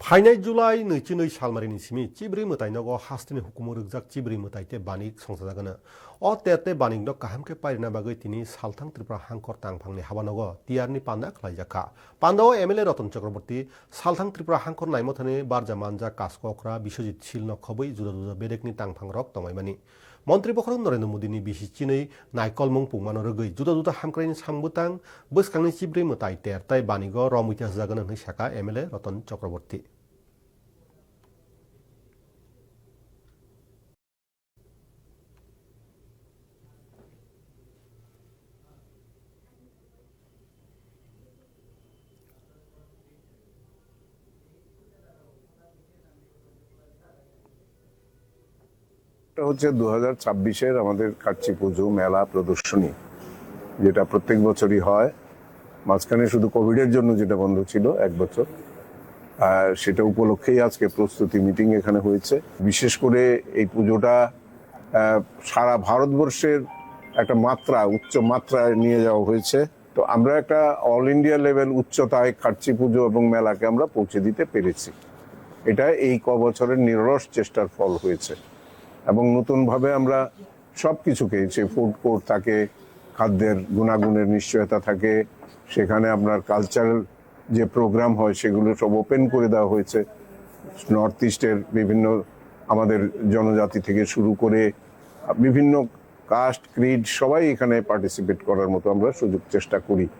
फाइनाय जुलाइ 22 सालमारिनि सिमि चिब्रि मोताइनगो हास्तिनि हुकुम रगजाक चिब्रि मोताइते बानिक संसाजागोनो अ तेते बानिक द काहामके पारिना बागै तिनि सालथां त्रिपुरा हांकर तांफांनि हाबानगो टिआरनि पान्दा खलाइजाखा पान्दाव एमएलए रतन चक्रवर्ती सालथां त्रिपुरा हांकर नाइमथानि बारजा मानजा कास्कक्रा बिश्वजित सिलनो खबै जुदा जुदा बेरेकनि तांफां रक तंगाइमानि मन्त्री पखर नरेन्द्र मोदीनि बिसिचिनै नाइकलमुं पुंमानो रगै जुदा जुदा हामक्राइनि सांबुतां बसखांनि चिब्रि मोताइ तेरताइ बानिगो रमुइता जागोन होननै साका एमएलए रतन चक्रवर्ती হচ্ছে 2026-এর আমাদের কাচ্চি পুজো মেলা প্রদর্শনী যেটা প্রত্যেক বছরই হয় মাঝখানে শুধু কোভিডের জন্য যেটা বন্ধ ছিল এক বছর আর সেটা উপলক্ষেই আজকে প্রস্তুতি মিটিং এখানে হয়েছে বিশেষ করে এই পুজোটা সারা ভারতবর্ষের একটা উচ্চ মাত্রায় নিয়ে যাওয়া হয়েছে তো আমরা একটা অল ইন্ডিয়া লেভেল উচ্চতায় কাচ্চি পুজো এবং মেলাকে আমরা পৌঁছে দিতে পেরেছি এটা এই বছরের নিরলস চেষ্টার ফল হয়েছে এবং নতুনভাবে আমরা সবকিছুকে যে ফুড কোর্ট থাকে খাদ্যের গুণাগুণের নিশ্চয়তা থাকে সেখানে আপনার কালচারাল যে প্রোগ্রাম হয় সেগুলো সব ওপেন করে দেওয়া হয়েছে নর্থ ইস্টের বিভিন্ন আমাদের জনজাতি থেকে শুরু করে বিভিন্ন কাস্ট ক্রিড সবাই এখানে পার্টিসিপেট করার মতো আমরা সুযোগ চেষ্টা করি